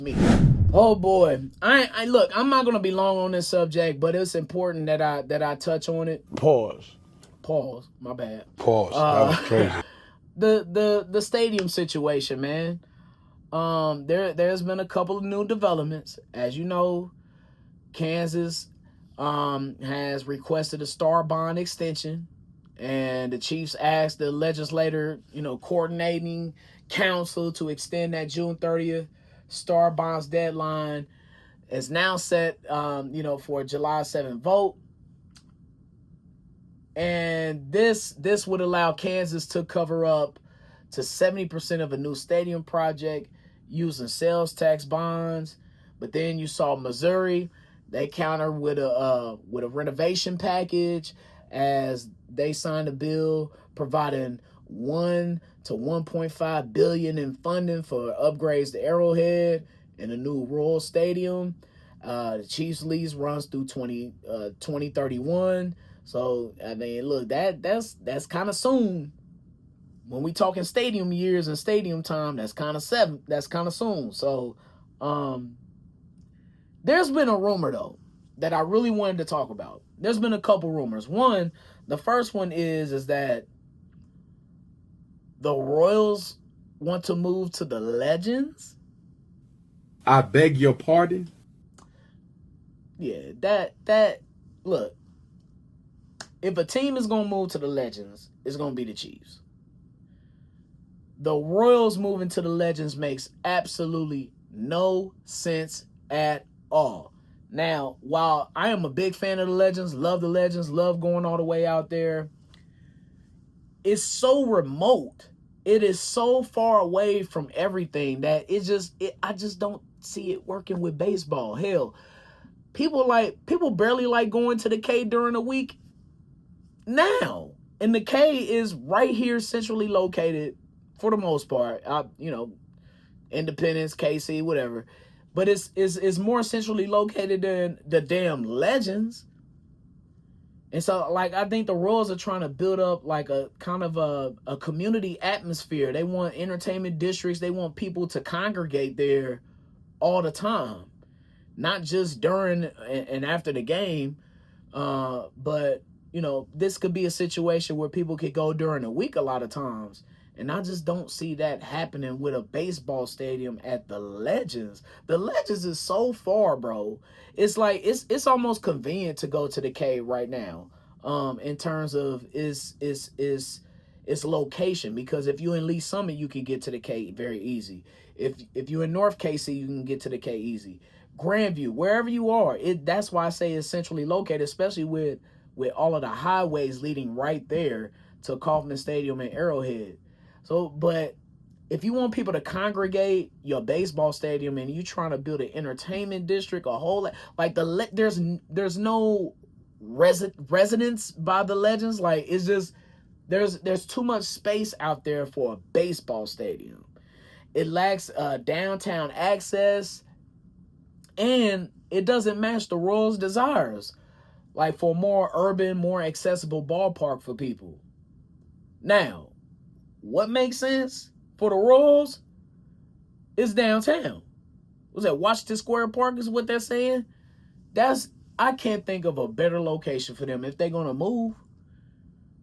Me. Oh boy, I look. I'm not gonna be long on this subject, but it's important that I touch on it. Pause. Pause. My bad. Pause. That was crazy. The stadium situation, man. There's been a couple of new developments. As you know, Kansas has requested a star bond extension, and the Chiefs asked the legislator, coordinating council to extend that June 30th star bonds deadline. Is now set, for a July 7th vote. And this would allow Kansas to cover up to 70% of a new stadium project using sales tax bonds. But then you saw Missouri, they counter with a renovation package as they signed a bill providing 1 to 1.5 billion in funding for upgrades to Arrowhead and a new Royal Stadium. The Chiefs lease runs through 2031. So I mean, look, that's kind of soon. When we talking stadium years and stadium time, that's kind of soon. So there's been a rumor though that I really wanted to talk about. There's been a couple rumors. One, the first one is that the Royals want to move to the Legends. I beg your pardon? Yeah, that look, if a team is going to move to the Legends, it's going to be the Chiefs. The Royals moving to the Legends makes absolutely no sense at all. Now, while I am a big fan of the Legends, love going all the way out there, it's so remote. It is so far away from everything that I just don't see it working with baseball. Hell, people barely like going to the K during the week now. And the K is right here centrally located for the most part. Independence, KC, whatever. But it's more centrally located than the damn Legends. And so, I think the Royals are trying to build up a kind of a community atmosphere. They want entertainment districts. They want people to congregate there all the time, not just during and after the game. But this could be a situation where people could go during the week a lot of times. And I just don't see that happening with a baseball stadium at the Legends. The Legends is so far, bro. It's it's almost convenient to go to the K right now. In terms of its location, because if you're in Lee Summit, you can get to the K very easy. If you're in North KC, you can get to the K easy. Grandview, wherever you are, that's why I say it's centrally located, especially with all of the highways leading right there to Kauffman Stadium and Arrowhead. So, but if you want people to congregate your baseball stadium and you trying to build an entertainment district, a whole there's no residence by the Legends. It's just there's too much space out there for a baseball stadium. It lacks downtown access, and it doesn't match the Royals' desires, for a more urban, more accessible ballpark for people. Now, what makes sense for the Royals is downtown. Was that Washington Square Park is what they're saying? I can't think of a better location for them if they're gonna move.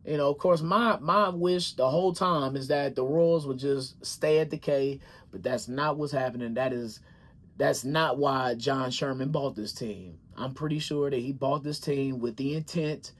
Of course, my wish the whole time is that the Royals would just stay at the K, but that's not what's happening. That's not why John Sherman bought this team. I'm pretty sure that he bought this team with the intent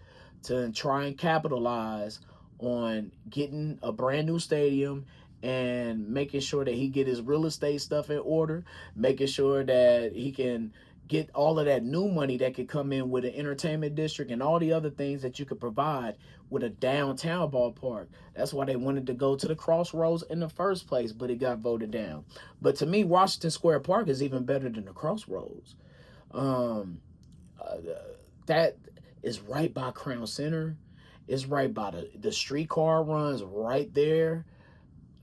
to try and capitalize on getting a brand new stadium and making sure that he get his real estate stuff in order, making sure that he can get all of that new money that could come in with an entertainment district and all the other things that you could provide with a downtown ballpark. That's why they wanted to go to the Crossroads in the first place, but it got voted down. But to me, Washington Square Park is even better than the Crossroads. That is right by Crown Center. It's right by the streetcar runs right there,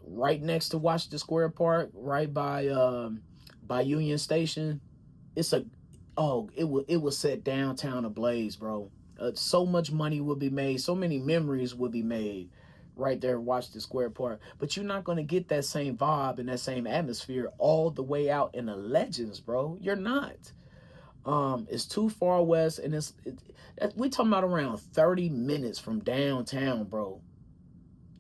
right next to Washington Square Park, right by Union Station. It will set downtown ablaze, bro. So much money will be made. So many memories will be made right there at Washington Square Park. But you're not going to get that same vibe and that same atmosphere all the way out in the Legends, bro. You're not. It's too far west, and we talking about around 30 minutes from downtown, bro.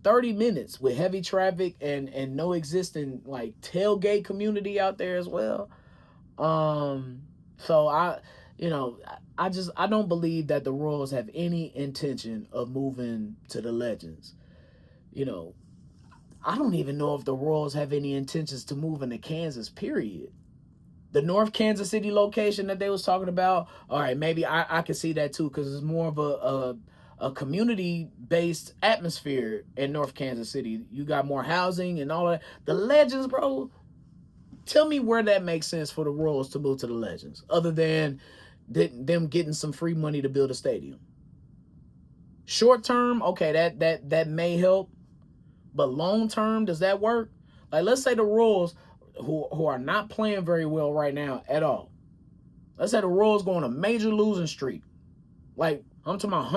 30 minutes with heavy traffic and no existing like tailgate community out there as well. So I don't believe that the Royals have any intention of moving to the Legends. I don't even know if the Royals have any intentions to move into Kansas, period. The North Kansas City location that they was talking about, all right, maybe I could see that too, because it's more of a community-based atmosphere in North Kansas City. You got more housing and all that. The Legends, bro, tell me where that makes sense for the Royals to move to the Legends, other than them getting some free money to build a stadium. Short term, okay, that may help, but long term, does that work? Like, let's say the Royals, who are not playing very well right now at all. Let's say the Royals go on a major losing streak. Like, I'm talking about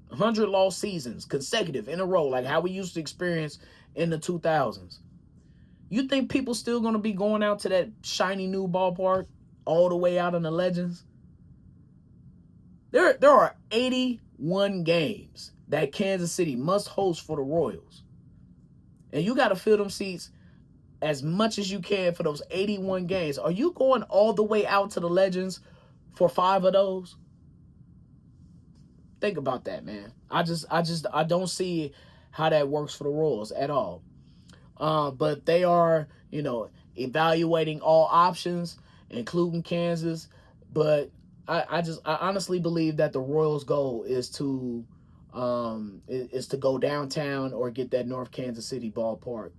100 lost seasons consecutive in a row, like how we used to experience in the 2000s. You think people still going to be going out to that shiny new ballpark all the way out in the Legends? There are 81 games that Kansas City must host for the Royals. And you got to fill them seats as much as you can for those 81 games. Are you going all the way out to the Legends for 5 of those? Think about that, man. I don't see how that works for the Royals at all. But they are, evaluating all options, including Kansas. But I honestly believe that the Royals' goal is to go downtown or get that North Kansas City ballpark,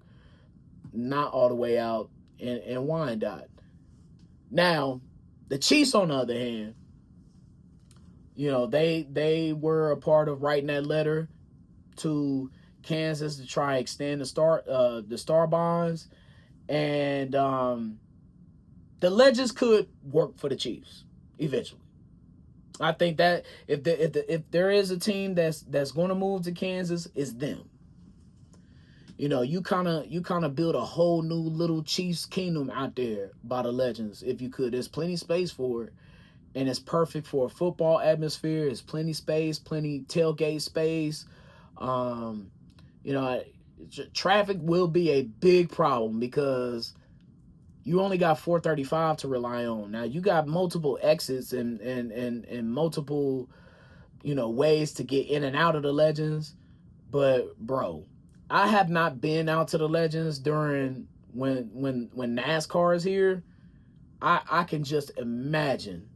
not all the way out in Wyandotte. Now, the Chiefs, on the other hand, they were a part of writing that letter to Kansas to try and extend the star bonds, and the Legends could work for the Chiefs eventually. I think that if there is a team that's going to move to Kansas, it's them. You kind of build a whole new little Chiefs kingdom out there by the Legends if you could. There's plenty of space for it, and it's perfect for a football atmosphere. It's plenty space, plenty tailgate space. Traffic will be a big problem because you only got 435 to rely on. Now you got multiple exits and multiple, ways to get in and out of the Legends. But bro, I have not been out to the Legends during when NASCAR is here. I can just imagine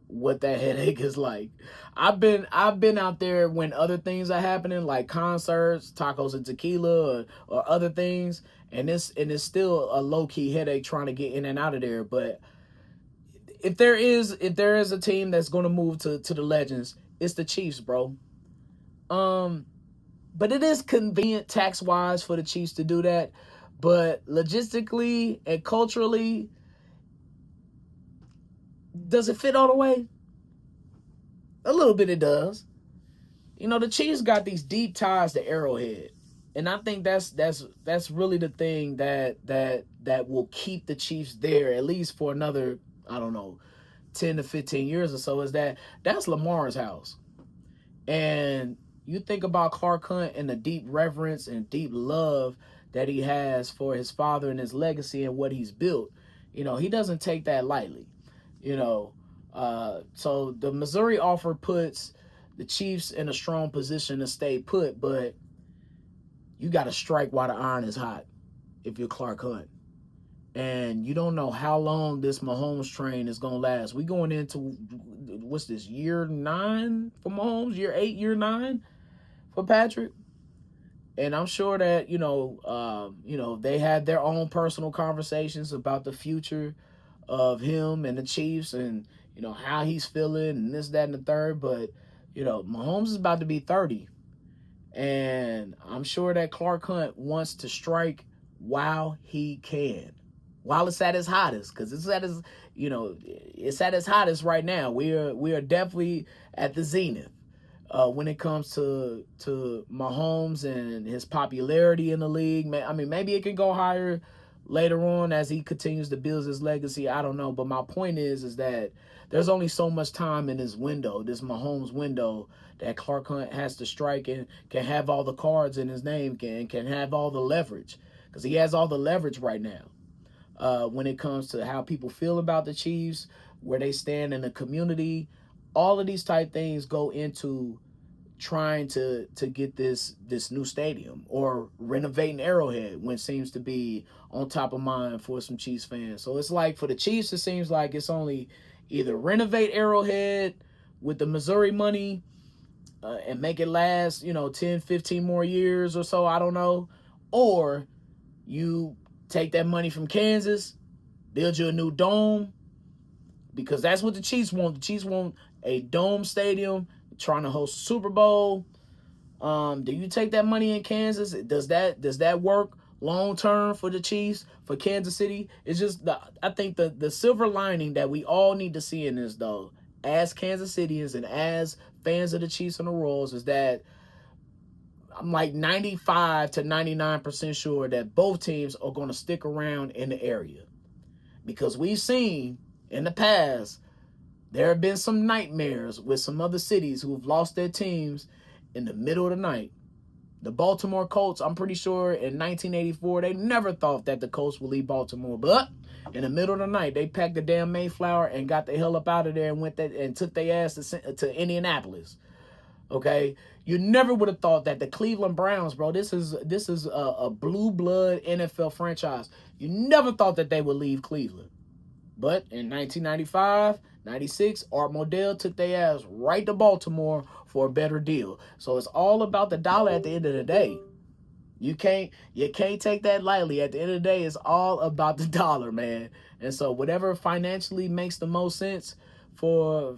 what that headache is like. I've been out there when other things are happening, like concerts, tacos and tequila, or other things, and it's still a low-key headache trying to get in and out of there. But if there is a team that's going to move to the Legends, it's the Chiefs, bro. But it is convenient tax-wise for the Chiefs to do that. But logistically and culturally, does it fit all the way? A little bit it does. The Chiefs got these deep ties to Arrowhead. And I think that's really the thing that will keep the Chiefs there, at least for another, 10 to 15 years or so, is that's Lamar's house. And you think about Clark Hunt and the deep reverence and deep love that he has for his father and his legacy and what he's built. He doesn't take that lightly. So the Missouri offer puts the Chiefs in a strong position to stay put, but you got to strike while the iron is hot if you're Clark Hunt. And you don't know how long this Mahomes train is going to last. We going into, what's this, year 9 for Mahomes? Year 8, year 9 for Patrick? And I'm sure that, they had their own personal conversations about the future of him and the Chiefs and, how he's feeling and this, that, and the third. But, Mahomes is about to be 30. And I'm sure that Clark Hunt wants to strike while he can, while it's at its hottest, because it's at its hottest right now. We are definitely at the zenith when it comes to Mahomes and his popularity in the league. I mean, maybe it can go higher later on as he continues to build his legacy. I don't know. But my point is that there's only so much time in this window, this Mahomes window, that Clark Hunt has to strike and can have all the cards in his name, can have all the leverage. Because he has all the leverage right now when it comes to how people feel about the Chiefs, where they stand in the community. All of these type things go into trying to get this new stadium or renovating Arrowhead, when it seems to be on top of mind for some Chiefs fans. So it's like for the Chiefs, it seems like it's only either renovate Arrowhead with the Missouri money and make it last, 10, 15 more years or so, I don't know, or you take that money from Kansas, build you a new dome, because that's what the Chiefs want. The Chiefs want a dome stadium, trying to host Super Bowl. Do you take that money in Kansas? Does that work long term for the Chiefs, for Kansas City? It's just I think the silver lining that we all need to see in this, though, as Kansas Cityans and as fans of the Chiefs and the Royals, is that I'm like 95 to 99% sure that both teams are going to stick around in the area, because we've seen in the past there have been some nightmares with some other cities who have lost their teams in the middle of the night. The Baltimore Colts, I'm pretty sure in 1984, they never thought that the Colts would leave Baltimore. But in the middle of the night, they packed the damn Mayflower and got the hell up out of there and took their ass to Indianapolis. Okay? You never would have thought that the Cleveland Browns, bro, this is a blue blood NFL franchise. You never thought that they would leave Cleveland. But in 1995, 96, Art Modell took their ass right to Baltimore for a better deal. So it's all about the dollar at the end of the day. You can't take that lightly. At the end of the day, it's all about the dollar, man. And so whatever financially makes the most sense for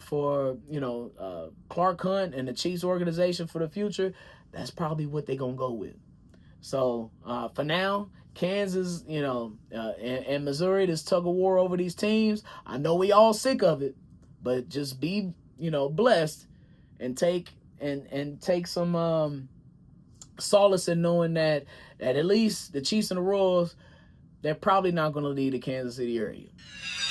Clark Hunt and the Chiefs organization for the future, that's probably what they're going to go with. So for now, Kansas, and Missouri, this tug of war over these teams, I know we all sick of it, but just be, blessed and take some solace in knowing that at least the Chiefs and the Royals, they're probably not going to leave the Kansas City area.